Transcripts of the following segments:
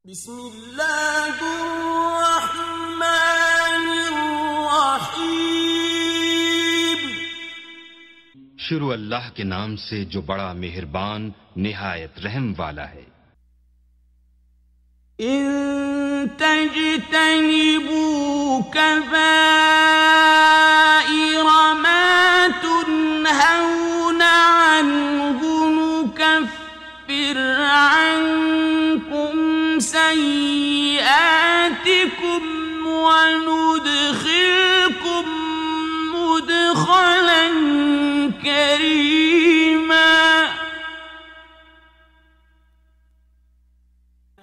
بسم اللہ الرحمن الرحیم۔ شروع اللہ کے نام سے جو بڑا مہربان نہایت رحم والا ہے۔ ان تجتنبوا کبائر ما تنہون عنہ نکفر عنکم سیئاتکم وندخلکم مدخلا کریما۔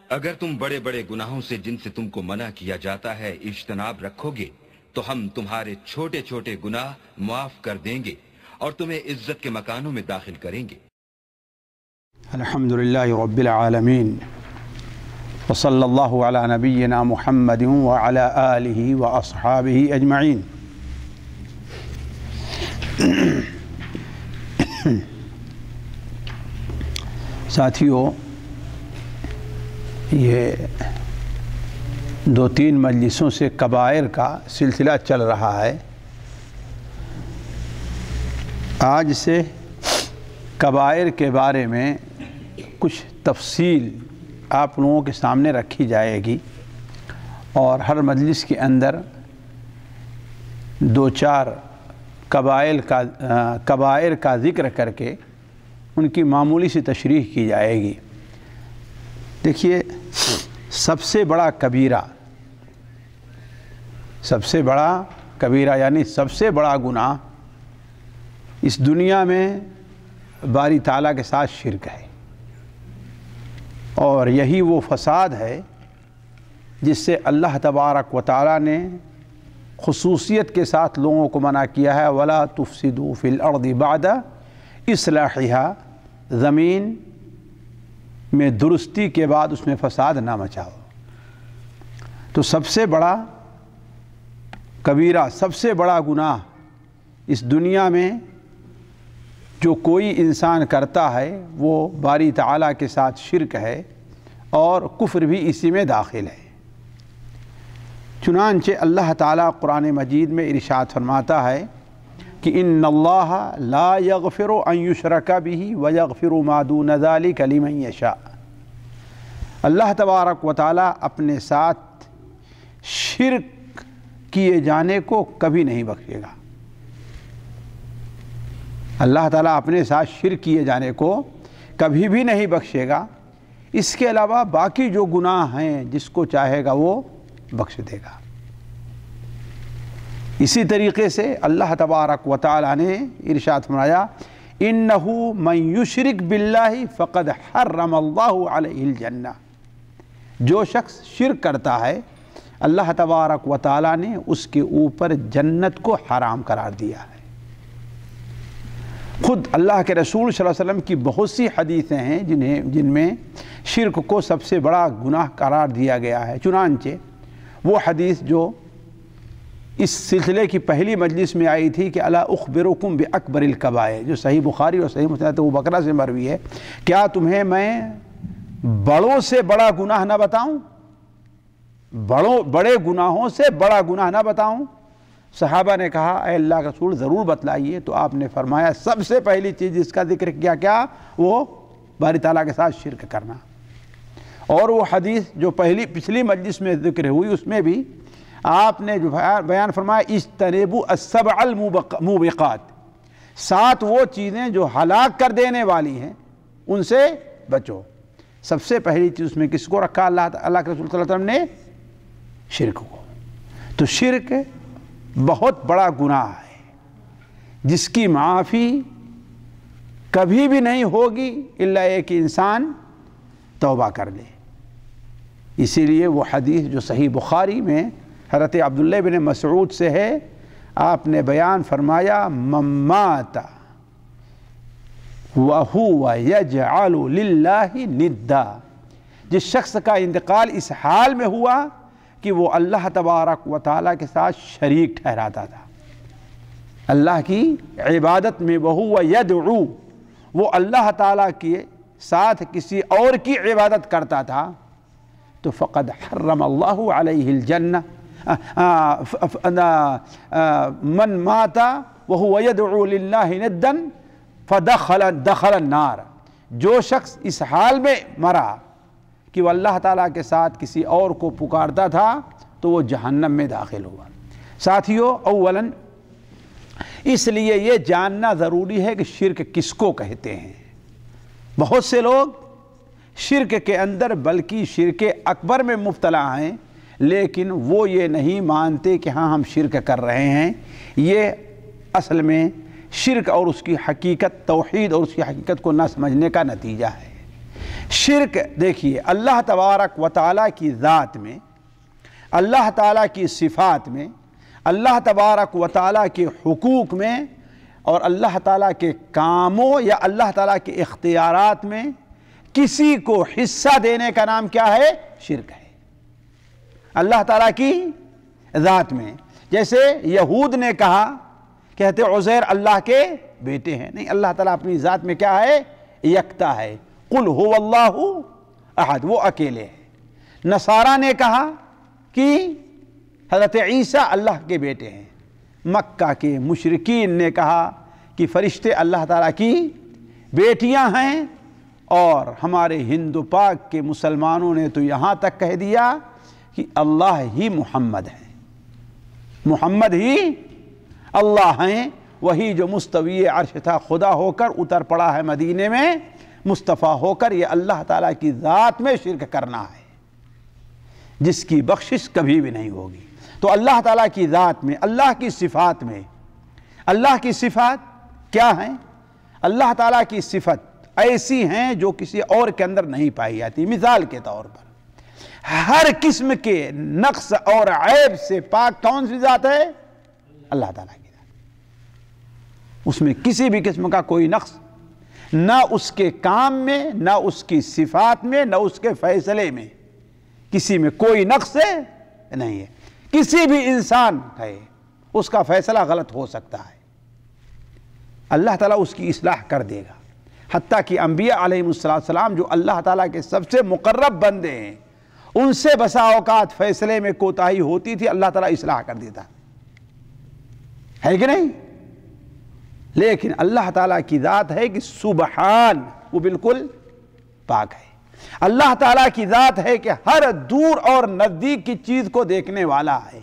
اگر تم بڑے بڑے گناہوں سے جن سے تم کو منع کیا جاتا ہے اجتناب رکھو گے تو ہم تمہارے چھوٹے چھوٹے گناہ معاف کر دیں گے اور تمہیں عزت کے مکانوں میں داخل کریں گے۔ الحمدللہ رب العالمین وصلی اللہ علی نبینا محمد وعلی آلہ واصحابہ اجمعین۔ ساتھیو، یہ 2-3 مجلسوں سے کبائر کا سلسلہ چل رہا ہے۔ آج سے کبائر کے بارے میں کچھ تفصیل آپ لوگوں کے سامنے رکھی جائے گی، اور ہر مجلس کے اندر 2-4 کبائر کا ذکر کر کے ان کی معمولی سی تشریح کی جائے گی۔ دیکھیے، سب سے بڑا کبیرہ یعنی سب سے بڑا گناہ اس دنیا میں باری تعالیٰ کے ساتھ شرک ہے، اور یہی وہ فساد ہے جس سے اللہ تبارک و تعالیٰ نے خصوصیت کے ساتھ لوگوں کو منع کیا ہے، وَلَا تُفْسِدُوا فِي الْأَرْضِ بَعْدَ إِصْلَاحِهَا، زمین میں درستی کے بعد اس میں فساد نہ مچاؤ۔ تو سب سے بڑا کبیرہ، سب سے بڑا گناہ اس دنیا میں جو کوئی انسان کرتا ہے وہ باری تعالیٰ کے ساتھ شرک ہے، اور کفر بھی اسی میں داخل ہے۔ چنانچہ اللہ تعالیٰ قرآن مجید میں ارشاد فرماتا ہے کہ ان اللہ لا یغفر ان یشرک بہ ویغفر ما دون ذلک لمن یشاء۔ اللہ تبارک و تعالیٰ اپنے ساتھ شرک کیے جانے کو کبھی نہیں بخشے گا۔ اللہ تعالیٰ اپنے ساتھ شرک کیے جانے کو کبھی بھی نہیں بخشے گا، اس کے علاوہ باقی جو گناہ ہیں جس کو چاہے گا وہ بخش دے گا۔ اسی طریقے سے اللہ تبارک و تعالیٰ نے ارشاد فرمایا انہ من یشرک باللہ فقد حرم اللہ علیہ الجنہ۔ جو شخص شرک کرتا ہے اللہ تبارک و تعالیٰ نے اس کے اوپر جنت کو حرام قرار دیا ہے۔ خود اللہ کے رسول صلی اللہ علیہ وسلم کی بہت سی حدیثیں ہیں جن میں شرک کو سب سے بڑا گناہ قرار دیا گیا ہے۔ چنانچہ وہ حدیث جو اس سلسلے کی پہلی مجلس میں آئی تھی کہ الا اخبرکم باکبر الکبائر، جو صحیح بخاری اور صحیح مسلم ابو بکرہ سے مروی ہے، کیا تمہیں میں بڑوں سے بڑا گناہ نہ بتاؤں؟ بڑے گناہوں سے بڑا گناہ نہ بتاؤں؟ صحابہ نے کہا اے اللہ کے رسول ضرور بتلائیے۔ تو آپ نے فرمایا سب سے پہلی چیز جس کا ذکر کیا وہ باری تعالیٰ کے ساتھ شرک کرنا۔ اور وہ حدیث جو پچھلی مجلس میں ذکر ہوئی اس میں بھی آپ نے جو بیان فرمایا اجتنبوا السبع الموبقات، 7 وہ چیزیں جو ہلاک کر دینے والی ہیں ان سے بچو۔ سب سے پہلی چیز اس میں کس کو رکھا؟ اللہ کے رسول صلی اللہ علیہ وسلم نے شرک کو۔ تو شرک بہت بڑا گناہ ہے جس کی معافی کبھی بھی نہیں ہوگی الا ایک انسان توبہ کر لے۔ اسی لیے وہ حدیث جو صحیح بخاری میں حضرت عبداللہ بن مسعود سے ہے، آپ نے بیان فرمایا من مات وَهُوَ يَجْعَلُ لِلَّهِ نِدًّا، جس شخص کا انتقال اس حال میں ہوا کہ وہ اللہ تبارک و تعالیٰ کے ساتھ شریک ٹھہراتا تھا، اللہ کی عبادت میں، وَهُوَ يَدْعُو، وہ اللہ تعالیٰ کے ساتھ کسی اور کی عبادت کرتا تھا، تو فقد حرم اللہ علیہ الجنہ من مات وهو يدعو للہ ندا دخل النار، جو شخص اس حال میں مرا کہ وہ اللہ تعالیٰ کے ساتھ کسی اور کو پکارتا تھا تو وہ جہنم میں داخل ہوا۔ ساتھیو، اولاً اس لیے یہ جاننا ضروری ہے کہ شرک کس کو کہتے ہیں۔ بہت سے لوگ شرک کے اندر بلکہ شرک اکبر میں مبتلا ہیں، لیکن وہ یہ نہیں مانتے کہ ہاں ہم شرک کر رہے ہیں۔ یہ اصل میں شرک اور اس کی حقیقت، توحید اور اس کی حقیقت کو نہ سمجھنے کا نتیجہ ہے۔ شرک دیکھیے، اللہ تبارک و تعالیٰ کی ذات میں، اللہ تعالیٰ کی صفات میں، اللہ تبارک و تعالیٰ کے حقوق میں اور اللہ تعالیٰ کے کاموں یا اللہ تعالیٰ کے اختیارات میں کسی کو حصہ دینے کا نام کیا ہے؟ شرک ہے۔ اللہ تعالیٰ کی ذات میں، جیسے یہود نے کہا، کہتے عزیر اللہ کے بیٹے ہیں، نہیں، اللہ تعالیٰ اپنی ذات میں کیا ہے؟ یکتا ہے۔ قل هو اللہ احد، وہ اکیلے ہیں۔ نصارہ نے کہا کہ حضرت عیسیٰ اللہ کے بیٹے ہیں۔ مکہ کے مشرکین نے کہا کہ فرشتے اللہ تعالیٰ کی بیٹیاں ہیں، اور ہمارے ہندو پاک کے مسلمانوں نے تو یہاں تک کہہ دیا کہ اللہ ہی محمد ہے، محمد ہی اللہ ہیں، وہی جو مستوی عرش تھا خدا ہو کر اتر پڑا ہے مدینے میں مصطفیٰ ہو کر۔ یہ اللہ تعالیٰ کی ذات میں شرک کرنا ہے جس کی بخشش کبھی بھی نہیں ہوگی۔ تو اللہ تعالیٰ کی ذات میں، اللہ کی صفات میں، اللہ کی صفات کیا ہیں؟ اللہ تعالیٰ کی صفت ایسی ہیں جو کسی اور کے اندر نہیں پائی جاتی۔ مثال کے طور پر ہر قسم کے نقص اور عیب سے پاک کون سی ذات ہے؟ اللہ تعالیٰ کی ذات۔ اس میں کسی بھی قسم کا کوئی نقص نہ اس کے کام میں، نہ اس کی صفات میں، نہ اس کے فیصلے میں، کسی میں کوئی نقص نہیں ہے۔ کسی بھی انسان ہے اس کا فیصلہ غلط ہو سکتا ہے، اللہ تعالیٰ اس کی اصلاح کر دے گا۔ حتیٰ کہ انبیاء علیہ السلام جو اللہ تعالیٰ کے سب سے مقرب بندے ہیں، ان سے بسا اوقات فیصلے میں کوتاہی ہوتی تھی، اللہ تعالیٰ اصلاح کر دیتا ہے کہ نہیں؟ لیکن اللہ تعالیٰ کی ذات ہے کہ سبحان، وہ بالکل پاک ہے۔ اللہ تعالیٰ کی ذات ہے کہ ہر دور اور نزدیک کی چیز کو دیکھنے والا ہے۔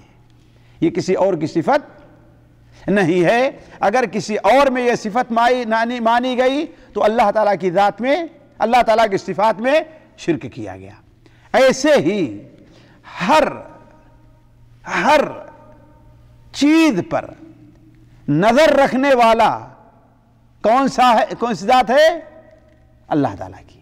یہ کسی اور کی صفت نہیں ہے۔ اگر کسی اور میں یہ صفت مانی گئی تو اللہ تعالیٰ کی ذات میں، اللہ تعالیٰ کی صفات میں شرک کیا گیا۔ ایسے ہی ہر چیز پر نظر رکھنے والا کون سی ذات ہے؟ اللہ تعالیٰ کی۔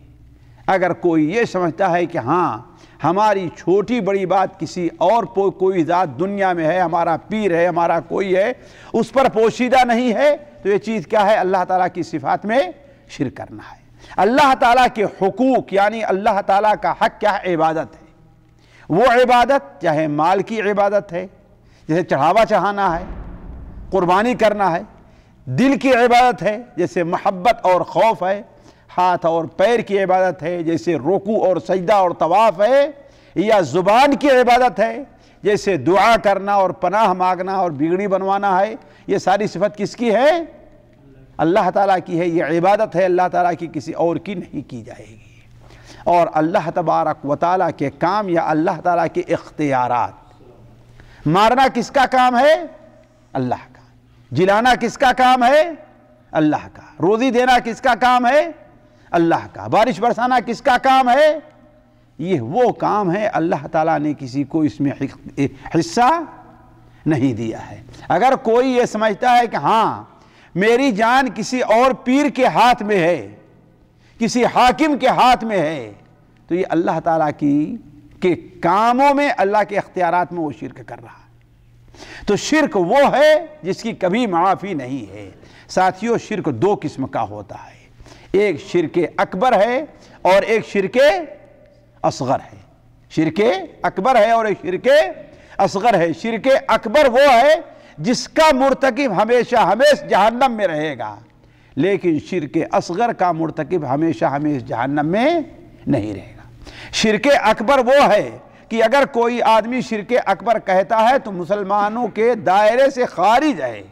اگر کوئی یہ سمجھتا ہے کہ ہاں ہماری چھوٹی بڑی بات کسی اور کوئی ذات دنیا میں ہے، ہمارا پیر ہے، ہمارا کوئی ہے، اس پر پوشیدہ نہیں ہے، تو یہ چیز کیا ہے؟ اللہ تعالیٰ کی صفات میں شرک کرنا ہے۔ اللہ تعالیٰ کے حقوق یعنی اللہ تعالیٰ کا حق کیا ہے؟ عبادت ہے۔ وہ عبادت چاہے مال کی عبادت ہے، جیسے چڑھاوا چڑھانا ہے، قربانی کرنا ہے، دل کی عبادت ہے جیسے محبت اور خوف ہے، ہاتھ اور پیر کی عبادت ہے جیسے رکوع اور سجدہ اور طواف ہے، یا زبان کی عبادت ہے جیسے دعا کرنا اور پناہ مانگنا اور بگڑی بنوانا ہے۔ یہ ساری صفت کس کی ہے؟ اللہ تعالیٰ کی ہے۔ یہ عبادت ہے اللہ تعالیٰ کی، کسی اور کی نہیں کی جائے گی۔ اور اللہ تبارک و تعالیٰ کے کام یا اللہ تعالیٰ کے اختیارات، مارنا کس کا کام ہے؟ اللہ کا۔ جلانا کس کا کام ہے؟ اللہ کا۔ روزی دینا کس کا کام ہے؟ اللہ کا۔ بارش برسانا کس کا کام ہے؟ یہ وہ کام ہے، اللہ تعالیٰ نے کسی کو اس میں حصہ نہیں دیا ہے۔ اگر کوئی یہ سمجھتا ہے کہ ہاں میری جان کسی اور پیر کے ہاتھ میں ہے، کسی حاکم کے ہاتھ میں ہے، تو یہ اللہ تعالیٰ کے کاموں میں، اللہ کے اختیارات میں وہ شرک کر رہا ہے۔ تو شرک وہ ہے جس کی کبھی معافی نہیں ہے۔ ساتھیوں، شرک دو قسم کا ہوتا ہے، ایک شرک اکبر ہے اور ایک شرک اصغر ہے۔ شرک اکبر ہے اور ایک شرک اصغر ہے۔ شرک اکبر وہ ہے جس کا مرتکب ہمیشہ جہنم میں رہے گا، لیکن شرک اصغر کا مرتکب ہمیشہ جہنم میں نہیں رہے گا۔ شرک اکبر وہ ہے کہ اگر کوئی آدمی شرک اکبر کہتا ہے تو مسلمانوں کے دائرے سے خارج ہے،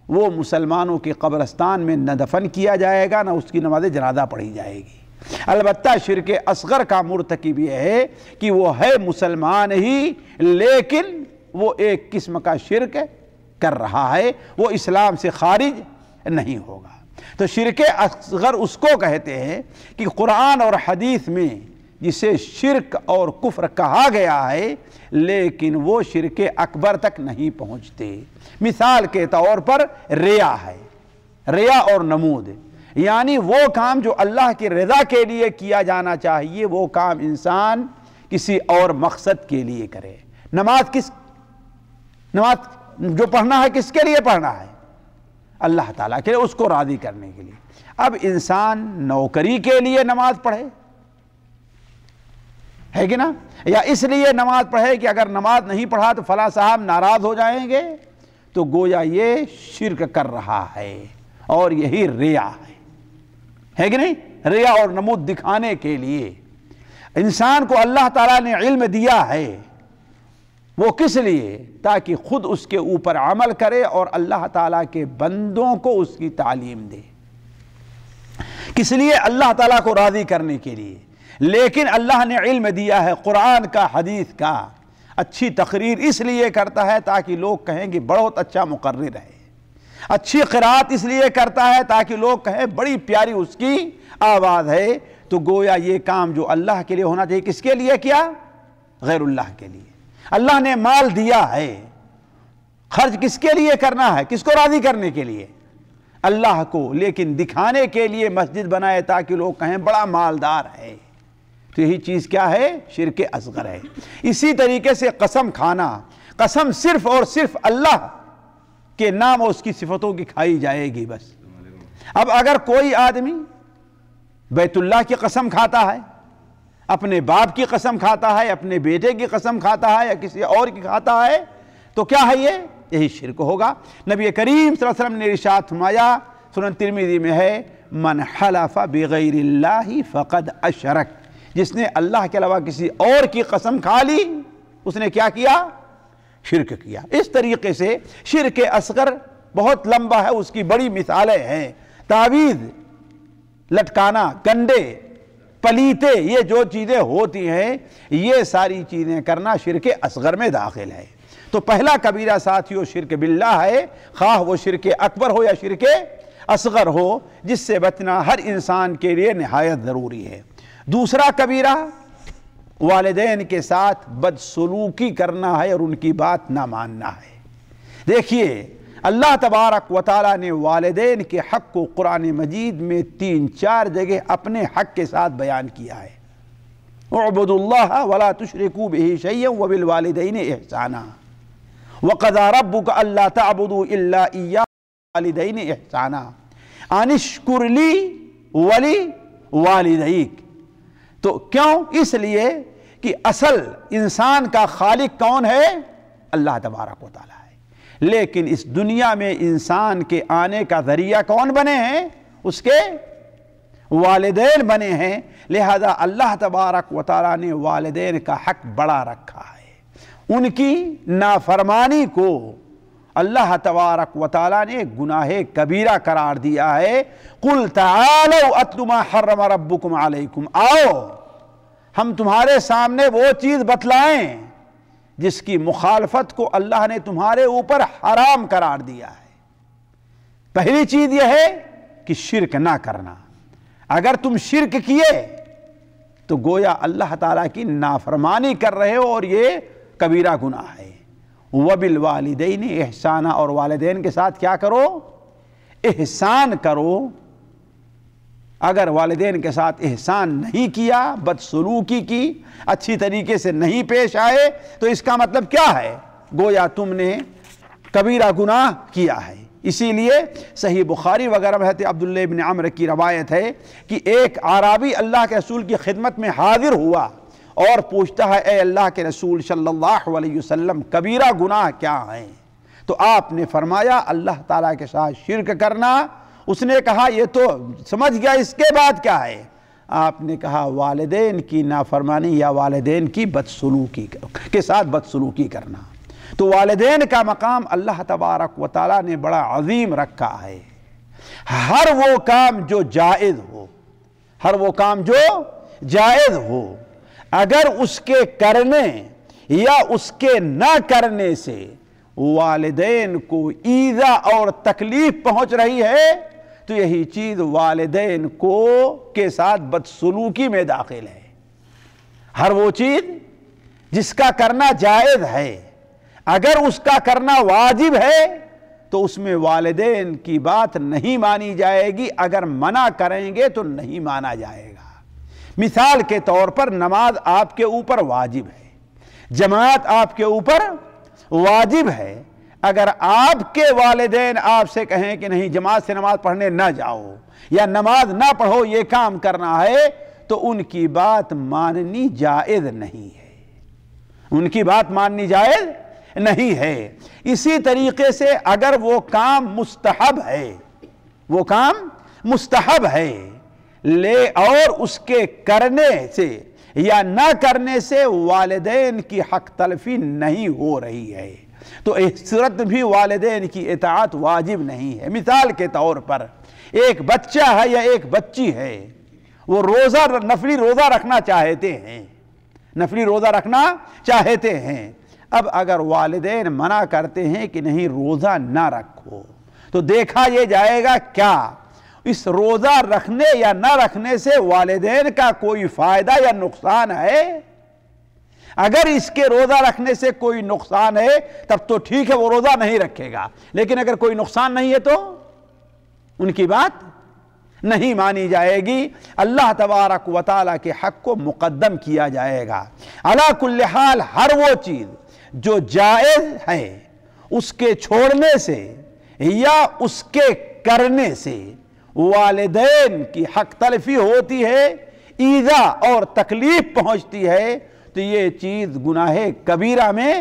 وہ مسلمانوں کے قبرستان میں نہ دفن کیا جائے گا، نہ اس کی نماز جنازہ پڑھی جائے گی۔ البتہ شرک اصغر کا مرتکب یہ ہے کہ وہ ہے مسلمان ہی لیکن وہ ایک قسم کا شرک کر رہا ہے، وہ اسلام سے خارج نہیں ہوگا۔ تو شرک اصغر اس کو کہتے ہیں کہ قرآن اور حدیث میں جسے شرک اور کفر کہا گیا ہے لیکن وہ شرک اکبر تک نہیں پہنچتے۔ مثال کے طور پر ریا ہے، ریا اور نمود، یعنی وہ کام جو اللہ کی رضا کے لیے کیا جانا چاہیے وہ کام انسان کسی اور مقصد کے لیے کرے۔ نماز جو پڑھنا ہے کس کے لیے پڑھنا ہے؟ اللہ تعالیٰ کے لیے، اس کو راضی کرنے کے لیے۔ اب انسان نوکری کے لیے نماز پڑھے ہے کہ نا، یا اس لیے نماز پڑھے کہ اگر نماز نہیں پڑھا تو فلاں صاحب ناراض ہو جائیں گے، تو گویا یہ شرک کر رہا ہے اور یہی ریا ہے کہ نہیں؟ ریا اور نمود دکھانے کے لیے انسان کو اللہ تعالیٰ نے علم دیا ہے، وہ کس لیے؟ تاکہ خود اس کے اوپر عمل کرے اور اللہ تعالیٰ کے بندوں کو اس کی تعلیم دے۔ کس لیے؟ اللہ تعالیٰ کو راضی کرنے کے لیے۔ لیکن اللہ نے علم دیا ہے قرآن کا، حدیث کا، اچھی تقریر اس لیے کرتا ہے تاکہ لوگ کہیں کہ بہت اچھا مقرر ہے، اچھی قرات اس لیے کرتا ہے تاکہ لوگ کہیں بڑی پیاری اس کی آواز ہے۔ تو گویا یہ کام جو اللہ کے لیے ہونا چاہیے کس کے لیے کیا؟ غیر اللہ کے لیے۔ اللہ نے مال دیا ہے، خرچ کس کے لیے کرنا ہے؟ کس کو راضی کرنے کے لیے؟ اللہ کو، لیکن دکھانے کے لیے مسجد بنائے تاکہ لوگ کہیں بڑا مالدار ہے، تو یہی چیز کیا ہے؟ شرک اصغر ہے۔ اسی طریقے سے قسم کھانا، قسم صرف اور صرف اللہ کے نام اور اس کی صفتوں کی کھائی جائے گی بس۔ اب اگر کوئی آدمی بیت اللہ کی قسم کھاتا ہے، اپنے باپ کی قسم کھاتا ہے، اپنے بیٹے کی قسم کھاتا ہے یا کسی اور کی کھاتا ہے تو کیا ہے؟ یہی شرک ہوگا۔ نبی کریم صلی اللہ علیہ وسلم نے ارشاد فرمایا، سنن ترمذی میں ہے، من حلف بغیر اللہ فقد اشرک، جس نے اللہ کے علاوہ کسی اور کی قسم کھا لی اس نے کیا کیا؟ شرک کیا۔ اس طریقے سے شرک اصغر بہت لمبا ہے، اس کی بڑی مثالیں ہیں۔ تعویذ لٹکانا، گنڈے، پلیتے، یہ جو چیزیں ہوتی ہیں یہ ساری چیزیں کرنا شرک اصغر میں داخل ہے۔ تو پہلا کبیرہ ساتھیو شرک باللہ ہے، خواہ وہ شرک اکبر ہو یا شرک اصغر ہو، جس سے بچنا ہر انسان کے لیے نہایت ضروری ہے۔ دوسرا کبیرہ والدین کے ساتھ بدسلوکی کرنا ہے اور ان کی بات نہ ماننا ہے۔ دیکھیے اللہ تبارک و تعالیٰ نے والدین کے حق کو قرآن مجید میں 3-4 جگہ اپنے حق کے ساتھ بیان کیا ہے۔ اعبدوا اللہ ولا تشرکوا بہ شیئا وبالوالدین احسانا وقضى ربك الا تعبدوا الا اياه وبالوالدین احسانا ان اشکر لی ولوالدیک۔ تو کیوں؟ اس لیے کہ اصل انسان کا خالق کون ہے؟ اللہ تبارک و تعالیٰ ہے، لیکن اس دنیا میں انسان کے آنے کا ذریعہ کون بنے ہیں؟ اس کے والدین بنے ہیں۔ لہذا اللہ تبارک و تعالیٰ نے والدین کا حق بڑا رکھا ہے۔ ان کی نافرمانی کو اللہ تبارک و تعالیٰ نے گناہ کبیرہ قرار دیا ہے۔ قُلْ تَعَالَوْا أَتْلُ مَا حَرَّمَ رَبُّكُمْ عَلَيْكُمْ، آؤ ہم تمہارے سامنے وہ چیز بتلائیں جس کی مخالفت کو اللہ نے تمہارے اوپر حرام قرار دیا ہے۔ پہلی چیز یہ ہے کہ شرک نہ کرنا۔ اگر تم شرک کیے تو گویا اللہ تعالیٰ کی نافرمانی کر رہے ہو اور یہ کبیرہ گناہ ہے۔ وَبِالْوَالِدَيْنِ احسانا، اور والدین کے ساتھ کیا کرو؟ احسان کرو۔ اگر والدین کے ساتھ احسان نہیں کیا، بدسلوکی کی، اچھی طریقے سے نہیں پیش آئے تو اس کا مطلب کیا ہے؟ گویا تم نے کبیرہ گناہ کیا ہے۔ اسی لیے صحیح بخاری وغیرہ میں حضرت عبداللہ بن عمر کی روایت ہے کہ ایک اعرابی اللہ کے رسول کی خدمت میں حاضر ہوا اور پوچھتا ہے، اے اللہ کے رسول صلی اللہ علیہ وسلم کبیرہ گناہ کیا ہیں؟ تو آپ نے فرمایا اللہ تعالیٰ کے ساتھ شرک کرنا۔ اس نے کہا یہ تو سمجھ گیا، اس کے بعد کیا ہے؟ آپ نے کہا والدین کی نافرمانی یا والدین کی بدسلوکی کے ساتھ بدسلوکی کرنا. تو والدین کا مقام اللہ تبارک و تعالیٰ نے بڑا عظیم رکھا ہے. ہر وہ کام جو جائز ہو، ہر وہ کام جو جائز ہو، اگر اس کے کرنے یا اس کے نہ کرنے سے والدین کو ایذا اور تکلیف پہنچ رہی ہے تو یہی چیز والدین کے ساتھ بدسلوکی میں داخل ہے. ہر وہ چیز جس کا کرنا جائز ہے، اگر اس کا کرنا واجب ہے تو اس میں والدین کی بات نہیں مانی جائے گی، اگر منع کریں گے تو نہیں مانا جائے گا. مثال کے طور پر نماز آپ کے اوپر واجب ہے، جماعت آپ کے اوپر واجب ہے. اگر آپ کے والدین آپ سے کہیں کہ نہیں جماعت سے نماز پڑھنے نہ جاؤ یا نماز نہ پڑھو، یہ کام کرنا ہے، تو ان کی بات ماننی جائز نہیں ہے. ان کی بات ماننی جائز نہیں ہے. اسی طریقے سے اگر وہ کام مستحب ہے، وہ کام مستحب ہے اور اس کے کرنے سے یا نہ کرنے سے والدین کی حق تلفی نہیں ہو رہی ہے تو اس صورت بھی والدین کی اطاعت واجب نہیں ہے. مثال کے طور پر ایک بچہ ہے یا ایک بچی ہے، وہ نفلی روزہ رکھنا چاہتے ہیں، نفلی روزہ رکھنا چاہتے ہیں. اب اگر والدین منع کرتے ہیں کہ نہیں روزہ نہ رکھو تو دیکھا یہ جائے گا کیا اس روزہ رکھنے یا نہ رکھنے سے والدین کا کوئی فائدہ یا نقصان ہے. اگر اس کے روزہ رکھنے سے کوئی نقصان ہے تب تو ٹھیک ہے، وہ روزہ نہیں رکھے گا. لیکن اگر کوئی نقصان نہیں ہے تو ان کی بات نہیں مانی جائے گی. اللہ تبارک و تعالیٰ کے حق کو مقدم کیا جائے گا. علی کل حال ہر وہ چیز جو جائز ہے اس کے چھوڑنے سے یا اس کے کرنے سے والدین کی حق تلفی ہوتی ہے، ایذا اور تکلیف پہنچتی ہے، تو یہ چیز گناہ کبیرہ میں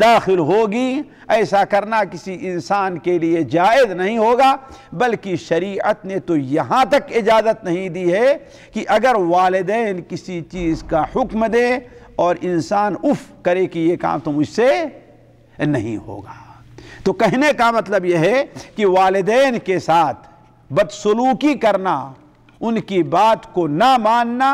داخل ہوگی. ایسا کرنا کسی انسان کے لیے جائز نہیں ہوگا، بلکہ شریعت نے تو یہاں تک اجازت نہیں دی ہے کہ اگر والدین کسی چیز کا حکم دے اور انسان اف کرے کہ یہ کام تو مجھ سے نہیں ہوگا. تو کہنے کا مطلب یہ ہے کہ والدین کے ساتھ بدسلوکی کرنا، ان کی بات کو نہ ماننا،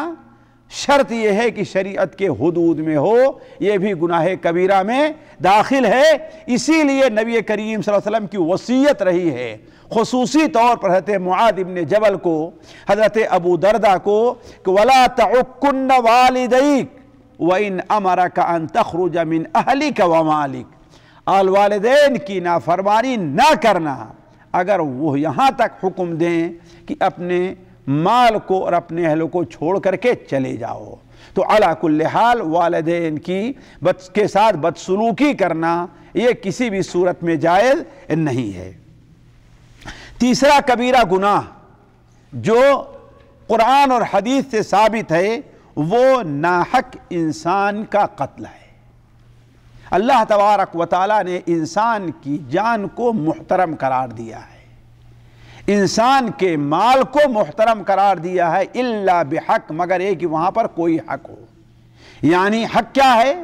شرط یہ ہے کہ شریعت کے حدود میں ہو، یہ بھی گناہ کبیرہ میں داخل ہے. اسی لیے نبی کریم صلی اللہ علیہ وسلم کی وصیت رہی ہے، خصوصی طور پر حضرت معاذ بن جبل کو، حضرت ابو دردہ کو، کہ وَلَا تَعُقُّنَّ وَالِدَيْكَ وَإِنْ أَمَرَكَ أَن تَخْرُجَ مِنْ أَهْلِكَ وَمَالِكَ. والدین کی نافرمانی نہ کرنا اگر وہ یہاں تک حکم دیں کہ اپنے مال کو اور اپنے اہل کو چھوڑ کر کے چلے جاؤ، تو علی کل حال والدین کے ساتھ بدسلوکی کرنا یہ کسی بھی صورت میں جائز نہیں ہے. تیسرا کبیرہ گناہ جو قرآن اور حدیث سے ثابت ہے وہ ناحق انسان کا قتل ہے. اللہ تبارک و تعالیٰ نے انسان کی جان کو محترم قرار دیا ہے، انسان کے مال کو محترم قرار دیا ہے، الا بحق، مگر ایک کہ وہاں پر کوئی حق ہو. یعنی حق کیا ہے؟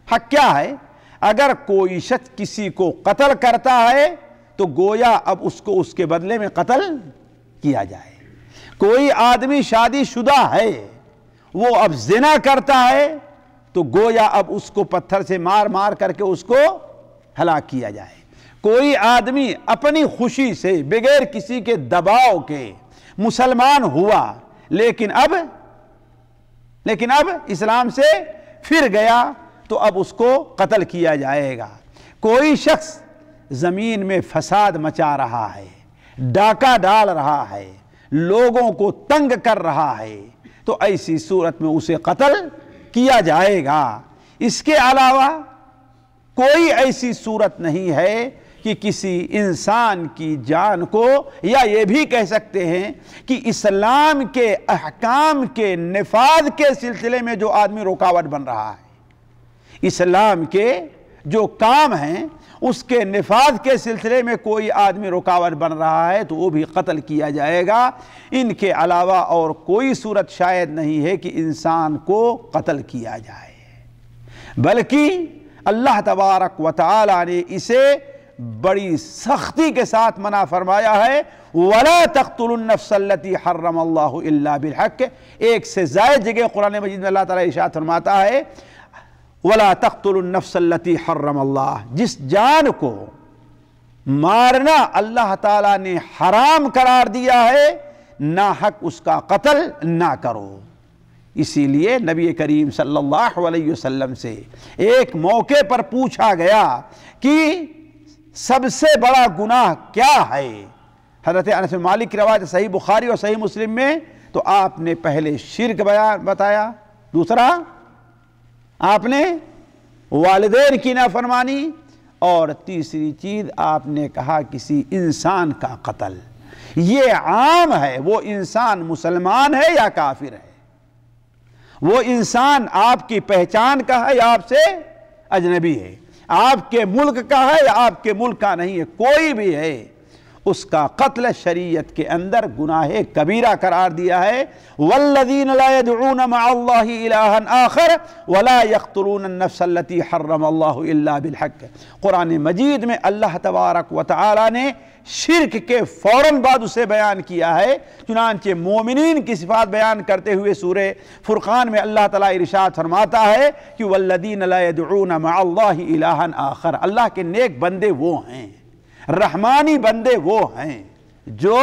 حق کیا ہے؟ اگر کوئی شخص کسی کو قتل کرتا ہے تو گویا اب اس کو اس کے بدلے میں قتل کیا جائے. کوئی آدمی شادی شدہ ہے، وہ اب زنا کرتا ہے تو گویا اب اس کو پتھر سے مار مار کر کے اس کو ہلاک کیا جائے. کوئی آدمی اپنی خوشی سے بغیر کسی کے دباؤ کے مسلمان ہوا لیکن اب اسلام سے پھر گیا تو اب اس کو قتل کیا جائے گا. کوئی شخص زمین میں فساد مچا رہا ہے، ڈاکہ ڈال رہا ہے، لوگوں کو تنگ کر رہا ہے تو ایسی صورت میں اسے قتل کیا جائے گا. اس کے علاوہ کوئی ایسی صورت نہیں ہے کہ کسی انسان کی جان کو، یا یہ بھی کہہ سکتے ہیں کہ اسلام کے احکام کے نفاذ کے سلسلے میں جو آدمی رکاوٹ بن رہا ہے، اسلام کے جو کام ہیں اس کے نفاذ کے سلسلے میں کوئی آدمی رکاوٹ بن رہا ہے تو وہ بھی قتل کیا جائے گا۔ ان کے علاوہ اور کوئی صورت شاید نہیں ہے کہ انسان کو قتل کیا جائے، بلکہ اللہ تبارک و تعالی نے اسے بڑی سختی کے ساتھ منع فرمایا ہے۔ وَلَا تَقْتُلُوا النَّفْسَ الَّتِي حَرَّمَ اللَّهُ إِلَّا بِالْحَقِّ، ایک سے زائد جگہ قرآن مجید میں اللہ تعالیٰ ارشاد فرماتا ہے وَلَا تَقْتُلُوا النَّفْسَ الَّتِي حَرَّمَ اللَّهُ، جس جان کو مارنا اللہ تعالیٰ نے حرام قرار دیا ہے ناحق اس کا قتل نہ کرو۔ اسی لیے نبی کریم صلی اللہ علیہ وسلم سے ایک موقع پر پوچھا گیا کہ سب سے بڑا گناہ کیا ہے؟ حضرت انس بن مالک کی روایت صحیح بخاری اور صحیح مسلم میں، تو آپ نے پہلے شرک بتایا، دوسرا آپ نے والدین کی نافرمانی، اور تیسری چیز آپ نے کہا کسی انسان کا قتل۔ یہ عام ہے، وہ انسان مسلمان ہے یا کافر ہے، وہ انسان آپ کی پہچان کا ہے یا آپ سے اجنبی ہے، آپ کے ملک کا ہے یا آپ کے ملک کا نہیں ہے، کوئی بھی ہے، اس کا قتل شریعت کے اندر گناہ کبیرہ قرار دیا ہے۔ والذین لا يدعون مع اللہ الہا آخر ولا يقتلون النفس التي حرم اللہ الا بالحق۔ قرآن مجید میں اللہ تبارک و تعالی نے شرک کے فوراً بعد اسے بیان کیا ہے، چنانچہ مومنین کی صفات بیان کرتے ہوئے سورہ فرقان میں اللہ تعالیٰ ارشاد فرماتا ہے کہ والذین لا يدعون مع اللہ الہا آخر، اللہ کے نیک بندے وہ ہیں، رحمانی بندے وہ ہیں جو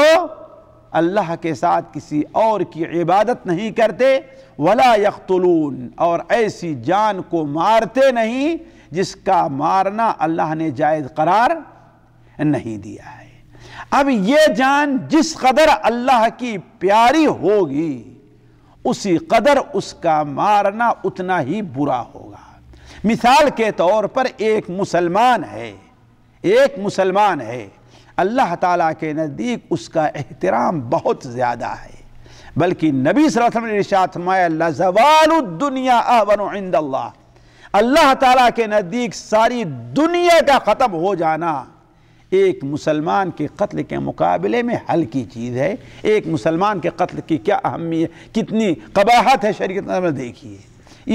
اللہ کے ساتھ کسی اور کی عبادت نہیں کرتے، ولا یقتلون، اور ایسی جان کو مارتے نہیں جس کا مارنا اللہ نے جائز قرار نہیں دیا ہے۔ اب یہ جان جس قدر اللہ کی پیاری ہوگی اسی قدر اس کا مارنا اتنا ہی برا ہوگا۔ مثال کے طور پر ایک مسلمان ہے، اللہ تعالیٰ کے نزدیک اس کا احترام بہت زیادہ ہے، بلکہ نبی صلی اللہ علیہ وسلم نے ارشاد فرمایا لَزَوَالُ الدُّنْيَا أَهْوَنُ عِنْدَ اللَّهِ، اللہ تعالیٰ کے نزدیک ساری دنیا کا ختم ہو جانا ایک مسلمان کے قتل کے مقابلے میں ہلکی چیز ہے۔ ایک مسلمان کے قتل کی کیا اہمیت، کتنی قباحت ہے شریعت میں دیکھیے۔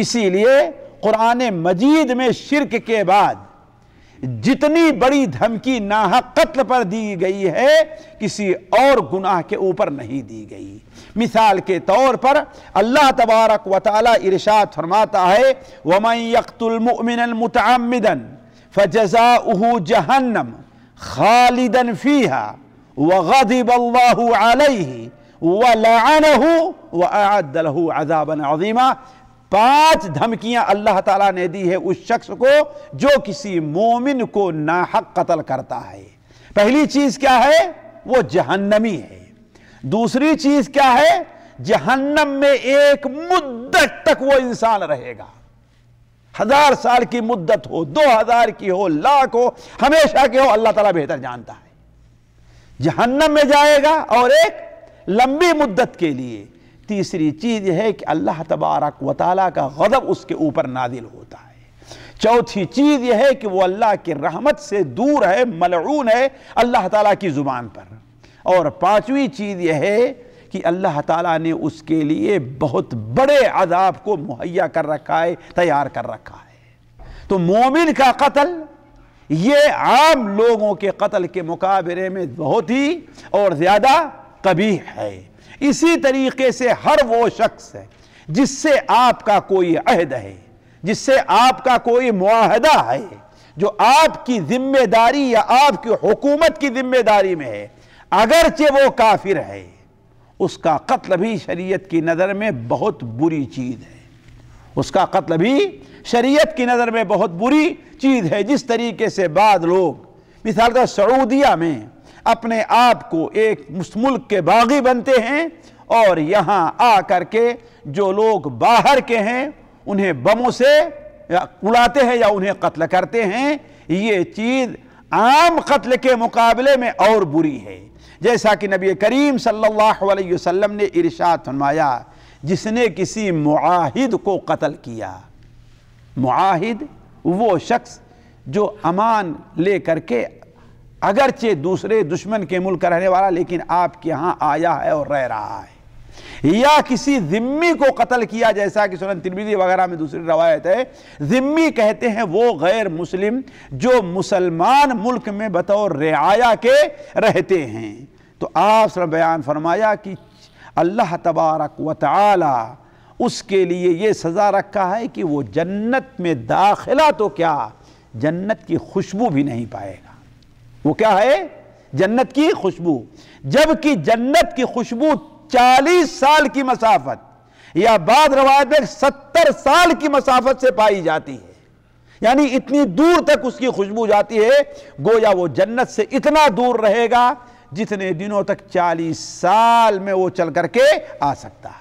اسی لیے قرآن مجید میں شرک کے بعد جتنی بڑی دھمکی ناحق قتل پر دی گئی ہے کسی اور گناہ کے اوپر نہیں دی گئی۔ مثال کے طور پر اللہ تبارک و تعالی ارشاد فرماتا ہے وَمَن يَقْتُلْ مُؤْمِنًا مُتَعَمِّدًا فَجَزَاؤُهُ جَهَنَّمُ خَالِدًا فِيهَا وَغَضِبَ اللَّهُ عَلَيْهِ وَلَعَنَهُ وَأَعَدَّ لَهُ عَذَابًا عَظِيمًا۔ 5 دھمکیاں اللہ تعالیٰ نے دی ہے اس شخص کو جو کسی مومن کو ناحق قتل کرتا ہے۔ پہلی چیز کیا ہے؟ وہ جہنمی ہے۔ دوسری چیز کیا ہے؟ جہنم میں ایک مدت تک وہ انسان رہے گا، 1000 سال کی مدت ہو، 2000 کی ہو، لاکھ ہو، ہمیشہ کی ہو، اللہ تعالیٰ بہتر جانتا ہے۔ جہنم میں جائے گا اور ایک لمبی مدت کے لیے۔ تیسری چیز یہ ہے کہ اللہ تبارک و تعالیٰ کا غضب اس کے اوپر نازل ہوتا ہے۔ چوتھی چیز یہ ہے کہ وہ اللہ کی رحمت سے دور ہے، ملعون ہے اللہ تعالیٰ کی زبان پر۔ اور 5ویں چیز یہ ہے کہ اللہ تعالیٰ نے اس کے لیے بہت بڑے عذاب کو مہیا کر رکھا ہے، تیار کر رکھا ہے۔ تو مومن کا قتل یہ عام لوگوں کے قتل کے مقابلے میں بہت ہی اور زیادہ قبیح ہے۔ اسی طریقے سے ہر وہ شخص ہے جس سے آپ کا کوئی عہد ہے، جس سے آپ کا کوئی معاہدہ ہے، جو آپ کی ذمہ داری یا آپ کی حکومت کی ذمہ داری میں ہے، اگرچہ وہ کافر ہے، اس کا قتل بھی شریعت کی نظر میں بہت بری چیز ہے۔ اس کا قتل بھی شریعت کی نظر میں بہت بری چیز ہے۔ جس طریقے سے بعض لوگ مثال کا سعودیہ میں اپنے آپ کو ایک ملک کے باغی بنتے ہیں اور یہاں آ کر کے جو لوگ باہر کے ہیں انہیں بموں سے اڑاتے ہیں یا انہیں قتل کرتے ہیں، یہ چیز عام قتل کے مقابلے میں اور بری ہے۔ جیسا کہ نبی کریم صلی اللہ علیہ وسلم نے ارشاد فرمایا جس نے کسی معاہد کو قتل کیا، معاہد وہ شخص جو امان لے کر کے اگرچہ دوسرے دشمن کے ملک رہنے والا لیکن آپ کے ہاں آیا ہے اور رہ رہا ہے، یا کسی ذمی کو قتل کیا جیسا کہ سنن ترمذی وغیرہ میں دوسری روایت ہے۔ ذمی کہتے ہیں وہ غیر مسلم جو مسلمان ملک میں بطور رعایا کے رہتے ہیں۔ تو آپ صلی اللہ علیہ وسلم بیان فرمایا کہ اللہ تبارک و تعالی اس کے لیے یہ سزا رکھا ہے کہ وہ جنت میں داخلہ تو کیا، جنت کی خوشبو بھی نہیں پائے گا۔ وہ کیا ہے؟ جنت کی خوشبو، جبکہ جنت کی خوشبو 40 سال کی مسافت یا بعض روایت میں 70 سال کی مسافت سے پائی جاتی ہے، یعنی اتنی دور تک اس کی خوشبو جاتی ہے، گویا وہ جنت سے اتنا دور رہے گا جتنے دنوں تک 40 سال میں وہ چل کر کے آ سکتا ہے۔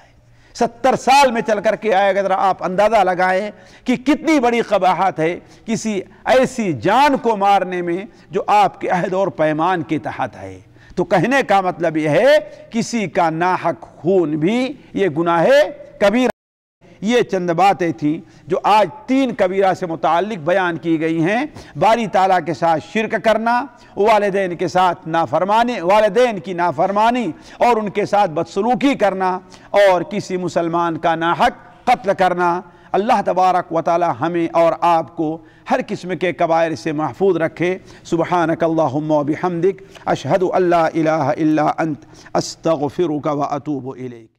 70 سال میں چل کر کے آئے گا، ذرا آپ اندازہ لگائیں کہ کتنی بڑی قباحت ہے کسی ایسی جان کو مارنے میں جو آپ کے عہد اور پیمان کے تحت ہے۔ تو کہنے کا مطلب یہ ہے کسی کا ناحق خون بھی یہ گناہ کبیرہ۔ یہ چند باتیں تھیں جو آج 3 کبیرہ سے متعلق بیان کی گئی ہیں۔ باری تعالیٰ کے ساتھ شرک کرنا، والدین کے ساتھ نافرمانی، والدین کی نافرمانی اور ان کے ساتھ بدسلوکی کرنا، اور کسی مسلمان کا ناحق قتل کرنا۔ اللہ تبارک و تعالی ہمیں اور آپ کو ہر قسم کے کبائر سے محفوظ رکھے۔ سبحانک اللہم و بحمدک، اشہد ان لا الہ الا انت، استغفرک و اتوب الیک۔